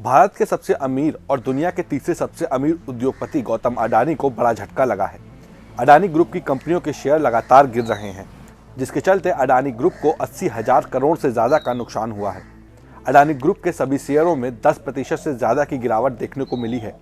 भारत के सबसे अमीर और दुनिया के तीसरे सबसे अमीर उद्योगपति गौतम अडानी को बड़ा झटका लगा है। अडानी ग्रुप की कंपनियों के शेयर लगातार गिर रहे हैं, जिसके चलते अडानी ग्रुप को 80,000 करोड़ से ज़्यादा का नुकसान हुआ है। अडानी ग्रुप के सभी शेयरों में 10% से ज़्यादा की गिरावट देखने को मिली है।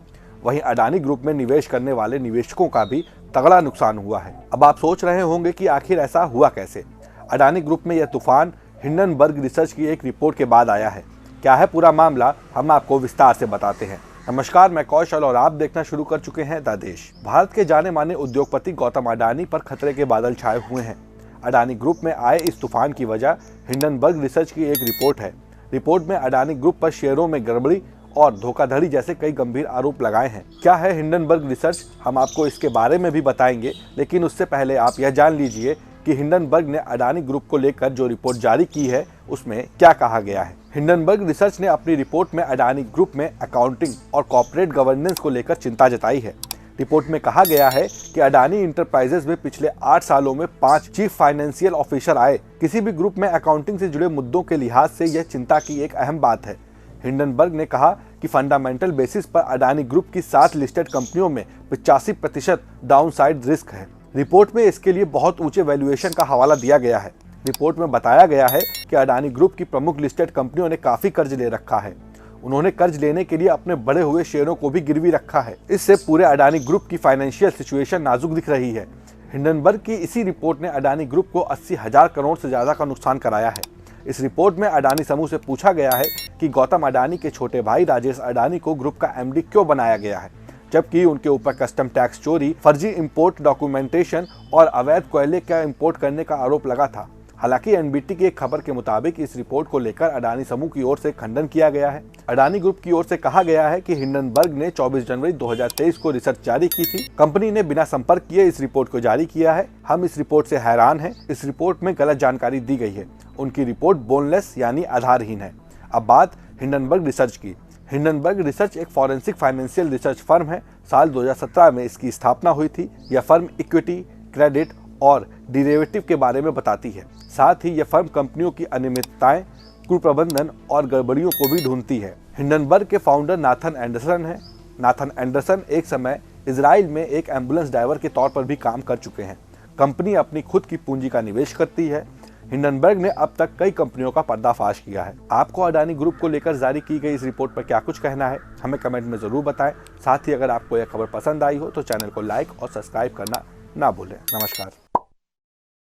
वहीं अडानी ग्रुप में निवेश करने वाले निवेशकों का भी तगड़ा नुकसान हुआ है। अब आप सोच रहे होंगे कि आखिर ऐसा हुआ कैसे। अडानी ग्रुप में यह तूफान हिंडनबर्ग रिसर्च की एक रिपोर्ट के बाद आया है। क्या है पूरा मामला, हम आपको विस्तार से बताते हैं। नमस्कार, मैं कौशल और आप देखना शुरू कर चुके हैं द देश। भारत के जाने माने उद्योगपति गौतम अडानी पर खतरे के बादल छाए हुए हैं। अडानी ग्रुप में आए इस तूफान की वजह हिंडनबर्ग रिसर्च की एक रिपोर्ट है। रिपोर्ट में अडानी ग्रुप पर शेयरों में गड़बड़ी और धोखाधड़ी जैसे कई गंभीर आरोप लगाए हैं। क्या है हिंडनबर्ग रिसर्च, हम आपको इसके बारे में भी बताएंगे, लेकिन उससे पहले आप यह जान लीजिए कि हिंडनबर्ग ने अडानी ग्रुप को लेकर जो रिपोर्ट जारी की है उसमें क्या कहा गया है। हिंडनबर्ग रिसर्च ने अपनी रिपोर्ट में अडानी ग्रुप में अकाउंटिंग और कॉर्पोरेट गवर्नेंस को लेकर चिंता जताई है। रिपोर्ट में कहा गया है कि अडानी इंटरप्राइजेज में पिछले 8 सालों में 5 चीफ फाइनेंशियल ऑफिसर आए। किसी भी ग्रुप में अकाउंटिंग से जुड़े मुद्दों के लिहाज से यह चिंता की एक अहम बात है। हिंडनबर्ग ने कहा कि फंडामेंटल बेसिस पर अडानी ग्रुप की 7 लिस्टेड कंपनियों में 85% डाउनसाइड रिस्क है। रिपोर्ट में इसके लिए बहुत ऊंचे वैल्यूएशन का हवाला दिया गया है। रिपोर्ट में बताया गया है कि अडानी ग्रुप की प्रमुख लिस्टेड कंपनियों ने काफी कर्ज ले रखा है। उन्होंने कर्ज लेने के लिए अपने बढ़े हुए शेयरों को भी गिरवी रखा है। इससे पूरे अडानी ग्रुप की फाइनेंशियल सिचुएशन नाजुक दिख रही है। हिंडनबर्ग की इसी रिपोर्ट ने अडानी ग्रुप को 80,000 करोड़ से ज्यादा का नुकसान कराया है। इस रिपोर्ट में अडानी समूह से पूछा गया है कि गौतम अडानी के छोटे भाई राजेश अडानी को ग्रुप का एमडी क्यों बनाया गया है, जबकि उनके ऊपर कस्टम टैक्स चोरी, फर्जी इंपोर्ट डॉक्यूमेंटेशन और अवैध कोयले का इंपोर्ट करने का आरोप लगा था। हालांकि एनबीटी की एक खबर के मुताबिक इस रिपोर्ट को लेकर अडानी समूह की ओर से खंडन किया गया है। अडानी ग्रुप की ओर से कहा गया है कि हिंडनबर्ग ने 24 जनवरी 2023 को रिसर्च जारी की थी। कंपनी ने बिना संपर्क किए इस रिपोर्ट को जारी किया है। हम इस रिपोर्ट से हैरान हैं। इस रिपोर्ट में गलत जानकारी दी गई है। उनकी रिपोर्ट बोनलेस यानी आधारहीन है। अब बात हिंडनबर्ग रिसर्च की। हिंडनबर्ग रिसर्च एक फॉरेंसिक फाइनेंशियल रिसर्च फर्म है। साल 2017 में इसकी स्थापना हुई थी। यह फर्म इक्विटी, क्रेडिट और डेरिवेटिव के बारे में बताती है। साथ ही यह फर्म कंपनियों की अनियमितताएं, कुप्रबंधन और गड़बड़ियों को भी ढूंढती है। हिंडनबर्ग के फाउंडर नाथन एंडरसन हैं। नाथन एंडरसन एक समय इजराइल में एक एम्बुलेंस ड्राइवर के तौर पर भी काम कर चुके हैं। कंपनी अपनी खुद की पूंजी का निवेश करती है। हिंडनबर्ग ने अब तक कई कंपनियों का पर्दाफाश किया है। आपको अडानी ग्रुप को लेकर जारी की गई इस रिपोर्ट पर क्या कुछ कहना है, हमें कमेंट में जरूर बताएं। साथ ही अगर आपको यह खबर पसंद आई हो तो चैनल को लाइक और सब्सक्राइब करना ना भूलें। नमस्कार।